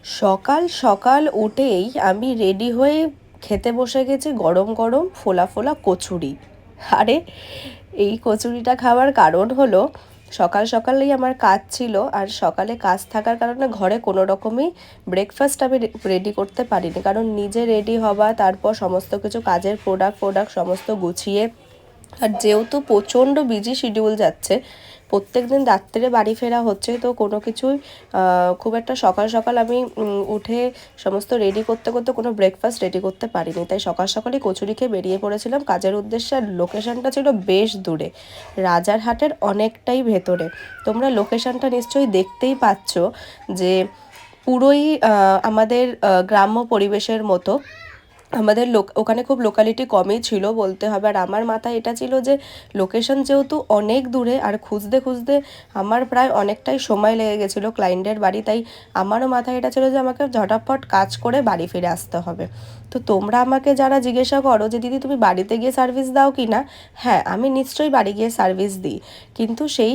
সকাল সকাল উঠেই আমি রেডি হয়ে খেতে বসে গেছি গরম গরম ফোলা ফোলা কচুরি। আরে এই কচুরিটা খাওয়ার কারণ হলো, সকাল সকালেই আমার কাজ ছিল, আর সকালে কাজ থাকার কারণে ঘরে কোনো রকমই ব্রেকফাস্ট আমি রেডি করতে পারিনি, কারণ নিজে রেডি হওয়া, তারপর সমস্ত কিছু কাজের প্রোডাক্ট সমস্ত গুছিয়ে, আর যেহেতু প্রচণ্ড বিজি শিডিউল যাচ্ছে, প্রত্যেক দিন রাত্রে বাড়ি ফেরা হচ্ছে, তো কোনো কিছুই খুব একটা সকাল সকাল আমি উঠে সমস্ত রেডি করতে করতে কোনো ব্রেকফাস্ট রেডি করতে পারিনি। তাই সকাল সকালই কচুরি খেয়ে বেরিয়ে পড়েছিলাম কাজের উদ্দেশ্যে। আর লোকেশনটা ছিল বেশ দূরে, রাজারহাটের অনেকটাই ভেতরে। তোমরা লোকেশনটা নিশ্চয়ই দেখতেই পাচ্ছ যে পুরোই আমাদের গ্রাম্য পরিবেশের মতো। আমাদের ওখানে খুব লোকালিটি কমই ছিল বলতে হবে। আর আমার মাথায় এটা ছিল যে লোকেশন যেহেতু অনেক দূরে, আর খুঁজতে খুঁজতে আমার প্রায় অনেকটাই সময় লেগে গেছিলো ক্লায়েন্টের বাড়ি, তাই আমারও মাথায় এটা ছিল যে আমাকে ঝটাফট কাজ করে বাড়ি ফিরে আসতে হবে। তো তোমরা আমাকে যারা জিজ্ঞাসা করো যে দিদি তুমি বাড়িতে গিয়ে সার্ভিস দাও কি না, হ্যাঁ আমি নিশ্চয়ই বাড়ি গিয়ে সার্ভিস দিই, কিন্তু সেই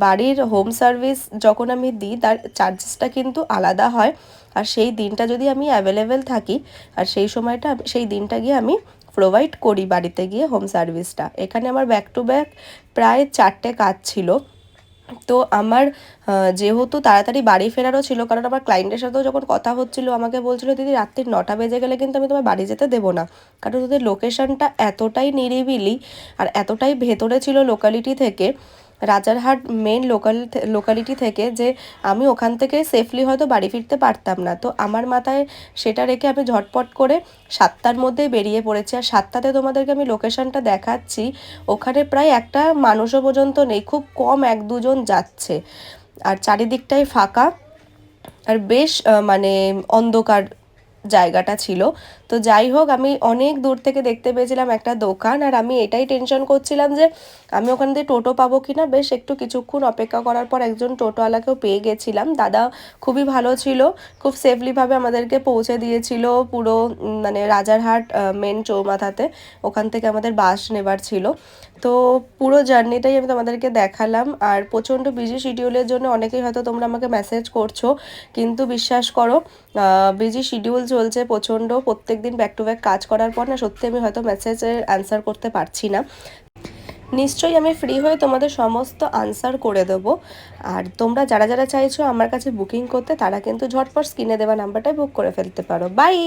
বাড়ির হোম সার্ভিস যখন আমি দিই তার চার্জেসটা কিন্তু আলাদা হয়। আর সেই দিনটা যদি আমি অ্যাভেলেবেল থাকি, আর সেই সময়টা সেই দিনটা গিয়ে আমি প্রোভাইড করি বাড়িতে গিয়ে হোম সার্ভিসটা। এখানে আমার ব্যাক টু ব্যাক প্রায় 4টে কাজ ছিল। তো আমার যেহেতু তাড়াতাড়ি বাড়ি ফেরারও ছিল, কারণ আমার ক্লায়েন্টের সাথেও যখন কথা হচ্ছিলো আমাকে বলছিল দিদি রাত্রির 9টা বেজে গেলে কিন্তু আমি তোমার বাড়ি যেতে দেবো না, কারণ ওদের লোকেশনটা এতটাই নিরিবিলি আর এতটাই ভেতরে ছিল লোকালিটি থেকে, রাজারহাট মেন লোকালিটি থেকে, যে আমি ওখান থেকে সেফলি হয়তো বাড়ি ফিরতে পারতাম না। তো আমার মাথায় সেটা রেখে আমি ঝটপট করে 7টার মধ্যেই বেরিয়ে পড়েছি। আর 7টাতে তোমাদেরকে আমি লোকেশনটা দেখাচ্ছি, ওখানে প্রায় একটা মানুষও পর্যন্ত নেই, খুব কম 1-2 জন যাচ্ছে, আর চারিদিকটাই ফাঁকা, আর বেশ মানে অন্ধকার জায়গাটা ছিল। তো যাই হোক, আমি অনেক দূর থেকে দেখতে পেয়েছিলাম একটা দোকান, আর আমি এটাই টেনশন করছিলাম যে আমি ওখান দিয়ে টোটো পাবো কি না। বেশ একটু কিছুক্ষণ অপেক্ষা করার পর একজন টোটোওয়ালাকেও পেয়ে গেছিলাম। দাদা খুবই ভালো ছিল, খুব সেফলিভাবে আমাদেরকে পৌঁছে দিয়েছিল পুরো মানে রাজারহাট মেন চৌমাথাতে। ওখান থেকে আমাদের বাস নেবার ছিল। তো পুরো জার্নিটাই আমি তোমাদেরকে দেখালাম। আর প্রচণ্ড বিজি শিডিউলের জন্য অনেকেই হয়তো তোমরা আমাকে মেসেজ করছো, কিন্তু বিশ্বাস করো বিজি শিডিউল চলছে প্রচণ্ড, প্রত্যেক দিন ব্যাক টু ব্যাক কাজ করার পর না সত্যি আমি হয়তো মেসেজের অ্যান্সার করতে পারছি না। নিশ্চয়ই আমি ফ্রি হয়ে তোমাদের সমস্ত আনসার করে দেবো। আর তোমরা যারা যারা চাইছো আমার কাছে বুকিং করতে, তারা কিন্তু ঝটপট স্ক্রিনে দেওয়া নাম্বারটায় বুক করে ফেলতে পারো। বাই।